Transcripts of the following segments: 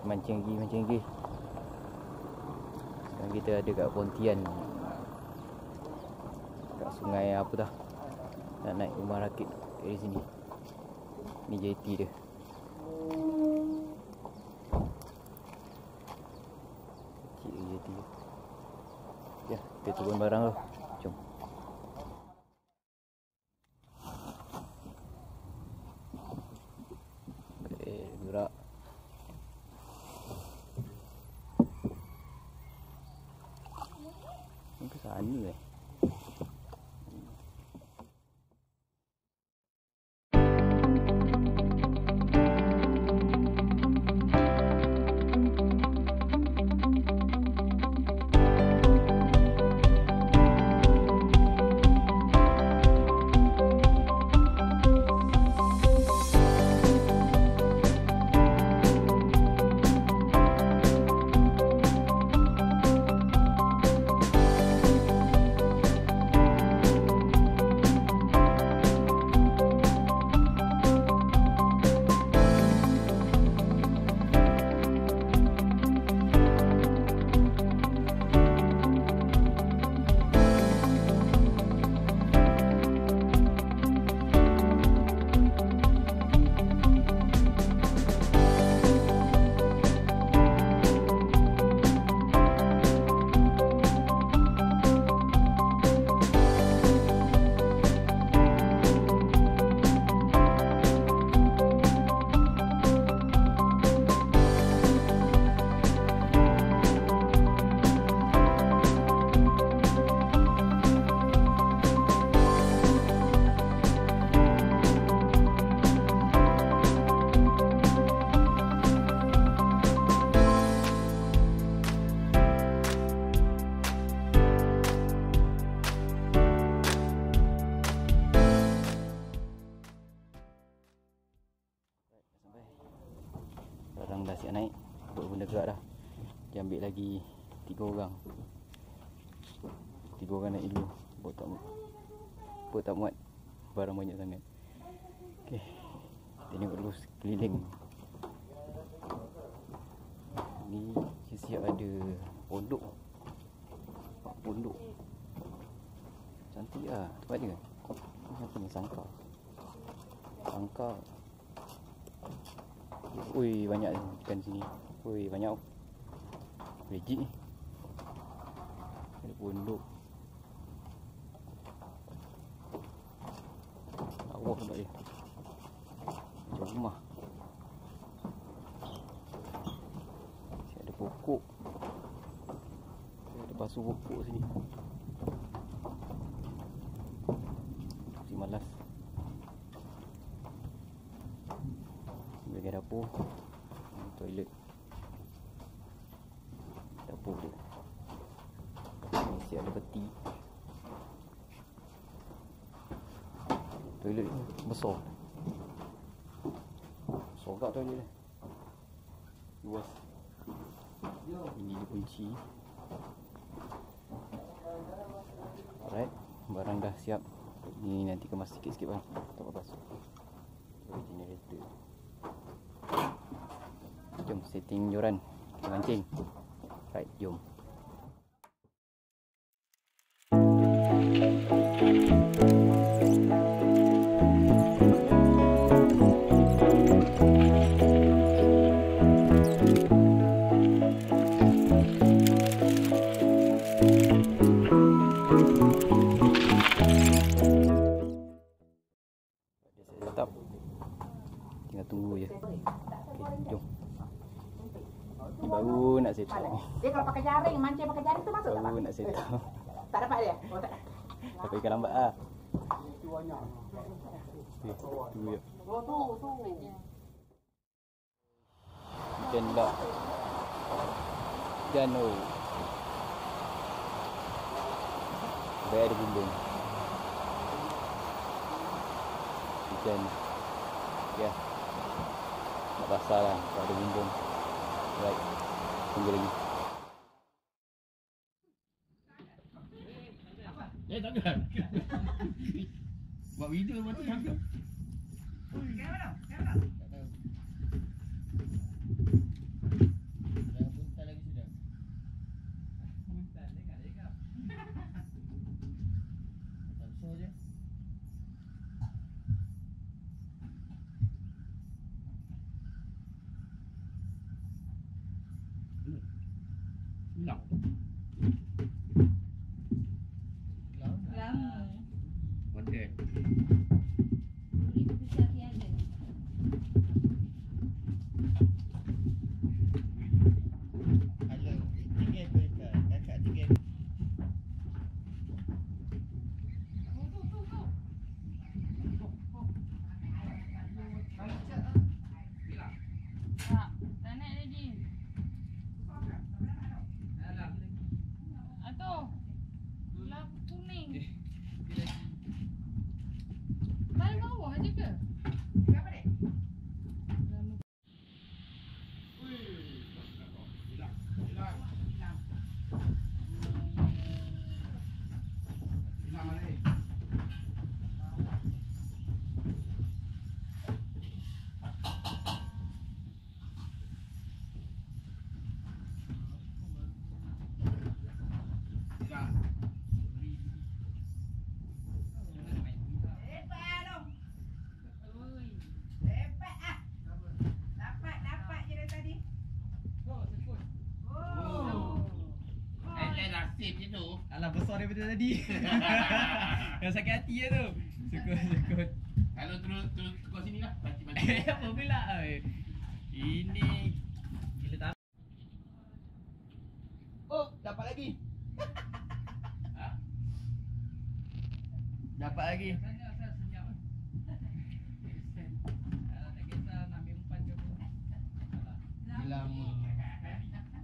Mancing lagi. Sekarang kita ada kat Pontian, kat sungai apa dah. Nak naik rumah rakit dari sini. Ni JT dia. Kecil JT dia. Ya, kita turun barang tu. Jom. Gerak. Ni ke sana barang dah siap naik. Benda gerak dah. Dia ambil lagi 3 orang. 3 orang naik dulu. Bot tak muat. Barang banyak sangat. Okey. Kita tengok dulu sekeliling. Ni siap ada pondok. Pondok. Cantik lah tempat dia. Ni apa ni, sangkar. Sangkar. Ui, banyak ikan sini. Ui, banyak. Legit ni. Ada pondok. Awak tempat dia. Macam rumah. Sini ada pokok. Ada basuh pokok sini. Si malas. Bahagian dapur, toilet. Dapur dia. Mesti ada peti. Toilet ni besar. Besar toilet dia. Luas. Ini dia kunci. Alright, barang dah siap. Ni nanti kemas sikit-sikit bang. Tak basuh. Generator. Jom setting joran. Kita mancing. Right, jom. Tetap. Tinggal tunggu je. Okey, jom. Ni baru nak set up. Dia kalau pakai jaring, mancing pakai jaring tu masuk tak? Baru nak set up. Tak dapat dia? Oh, tak. Tapi ikan lambat lah. Itu banyak. Tu je. Tu. Ikan tak. Ikan tu. Baik ada bumbung. Ikan. Ya. Tak basah lah. Tak ada bumbung. Right. Tunggu lagi. Takkan. Buat video macam tu takkan. Hilang. Lama. Model. Duri tu besar tiada. Alah, tinggal kereta. Kakak tinggal. Tak, tak nak lagi. Atau gelap kuning. Main bawah aja ke? Berapa dek? Hilang mana ni? Hilang. Oi. Dapat ah. Dapat je dari tadi. Oh. Nasib je tu. Alah, besar daripada tadi. Yang sakit hati je tu. Sukut. Kalau terus kau sini lah. Banci-banci. Apa pula? Ini gila tak. Oh, dapat lagi. Ha? Dapat lagi. Sana asal senyap. Tak kisah nak ambil umpan ke apa. Lama.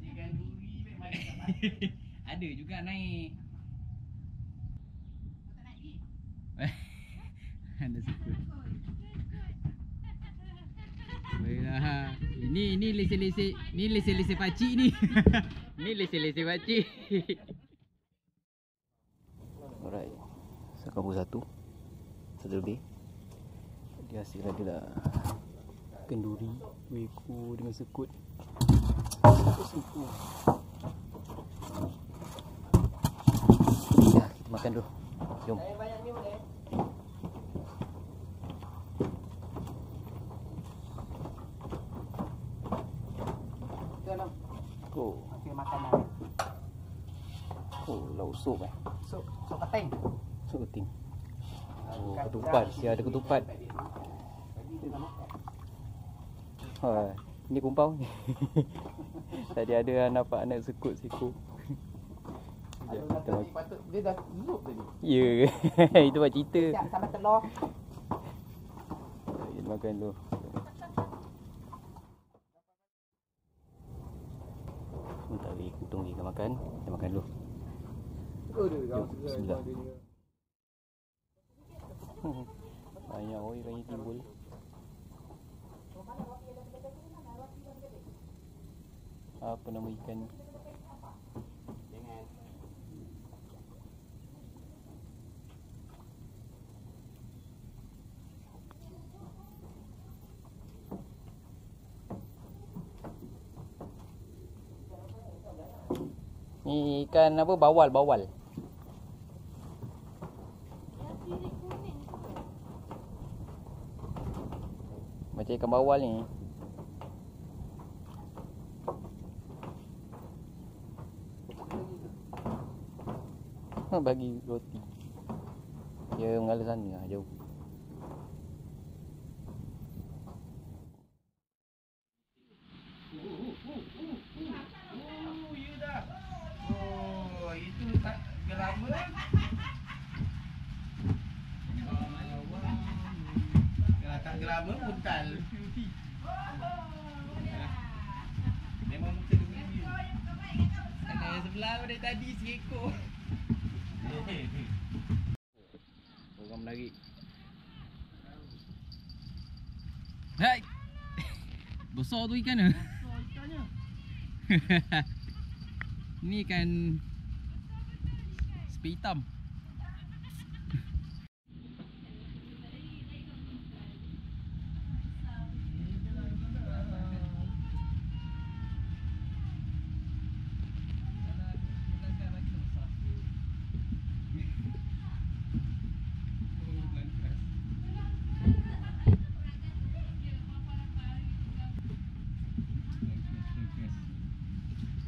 Ikan duri ni mana dapat. Ada juga naik. Tak nak pergi. Ada sukut. Baiklah. Ini lese-lese pakcik ni. Ni lese-lese pakcik. Alright. Sakabu satu lebih. Dia hasil adalah kenduri, weko dengan sekut. Suku. Ya, kita makan dulu. Jom. Oh, Okey makan dah. oh, lauk sup eh. Sup keting. Sup keting. Oh, ketupat. Dia ada ketupat. Ha, ini kumpau. Tadi ada nampak anak sekut seko. Sekejap, kita makan. Patut dia dah hidup tadi. Ya, itu buat cerita. Sekejap sama telur. Kita makan dulu. Sebentar lagi kutung kita makan. Kita makan dulu. Jom, bismillah. Banyak oi, banyak timbul. Apa nama ikan ni? Ni ikan apa? Bawal. Macam ikan bawal ni. Bagi roti. Dia mengalir sana lah, jauh. You dah. Oh, itu tak gelama. Kalau tak gelama puntal. Memang muka dia begini. Ada yang sebelah pada tadi seekor. Orang lagi. Hai. Besar tu ikan ke? Besar ikannya. Ni ikan sepi hitam.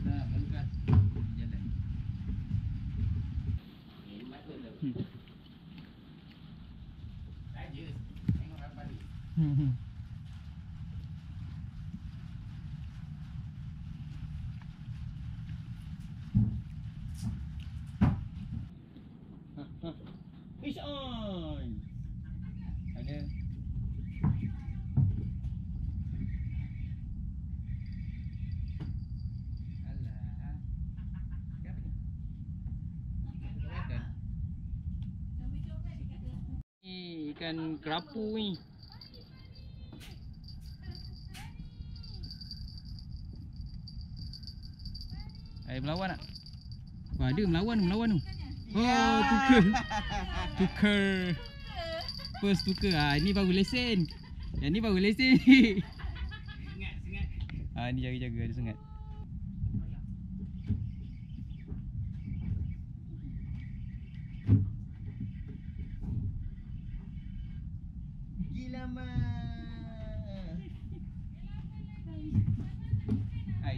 Nah, melengkas. ikan kerapu ni. Melawan tak? Wah, ada melawan tu. Oh, tukar. First tukar. Ini baru lesen. Yang ni baru lesen. Sengat. Ni jaga-jaga ada sengat. Gila mah.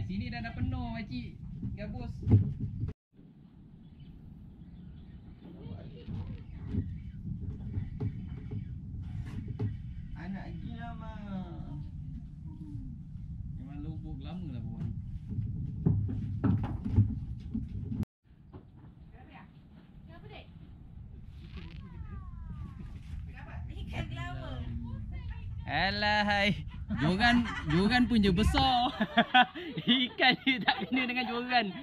Sini dah penuh makcik. Gabus. Anak gila mah. Memang lubuk lama lah bawah ni. Kenapa, Dek? Kenapa? Ikan lama. Alahai. Joran pun je besar. Ikan je tak kena dengan joran.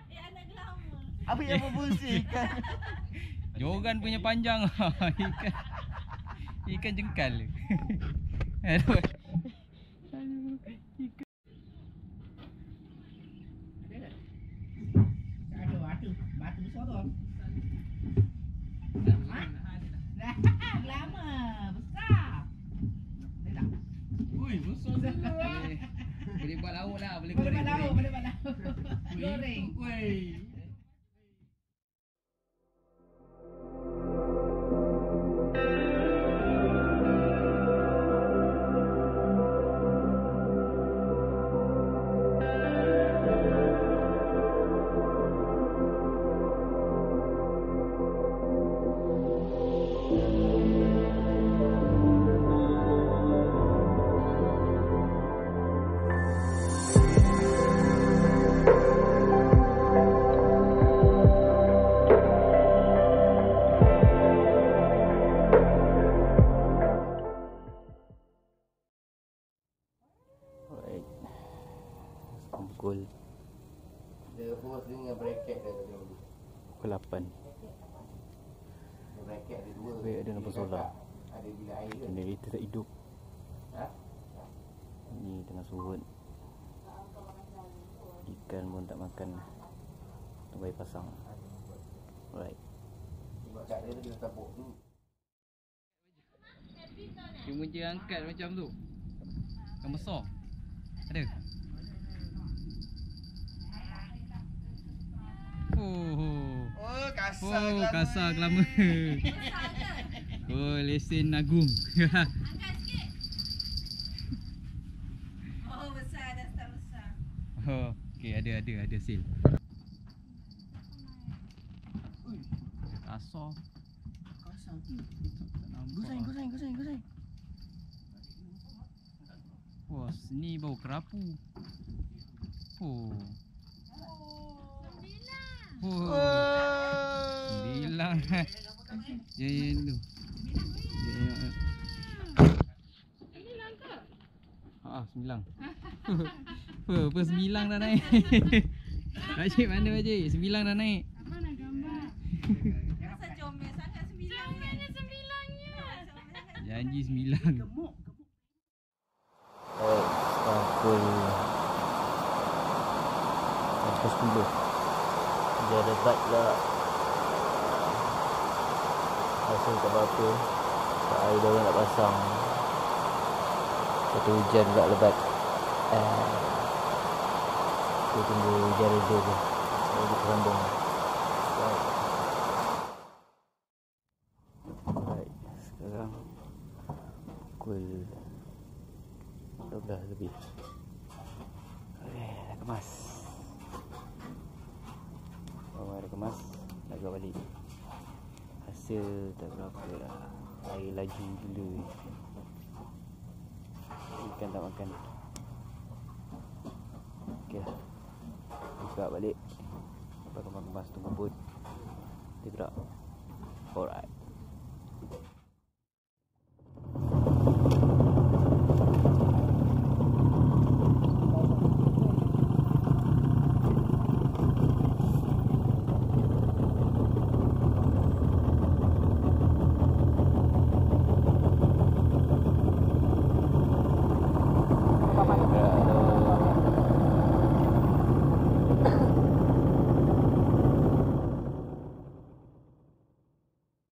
Anak lama. Apa yang berfungsi ikan? Joran punya panjang. Ikan jengkal. Aduh. Ada batu besar tu. Lama. Besar. Ui, besar gila. Boleh buat lauk lah, boleh goreng. Boleh buat lauk. Goreng. Ui. Pukul Dia bos dengan bracket dia dulu. pukul 8. Bracket ada dua. Weh, ada lampu solar. Ada bilik air ke? Generator tak hidup. Ha? Ni tengah surut. Ikan pun tak makan. Terbaik pasang. Alright. Sebab kat dia tu dia tabuk tu. Cuma je angkat macam tu. Yang besar. Ada. Oh, kasar kelama. Oh, lesen Agung. Angkat sikit. Oh, besar dah start besar. Oh, okey, ada seal. Kasar. Gusai. Wah, ni bau kerapu. Oh. Bilang. Ya tu. Sembilan ke? Sembilang. Apa sembilang dah naik. Pakcik mana pakcik? Sembilang dah naik. Apa nak gambar? Rasa comel sangat sembilan kan? Sembilangnya. Janji sembilang. Pukul 10. Dia debat pula. Rasa tak apa-apa. Tak air baru nak pasang. Satu hujan pula lebat. Kita tunggu hujan reda tu. Baru kita sambung. Alright. Sekarang pukul 12 lebih. Dah kemas. Dah kemas. Nak keluar balik. Rasa tak berapa lah. Air laju gila. Ikan tak makan. Okey lah. Buka balik. Lepas kemas-kemas tu bubut. Dia gerak. Alright.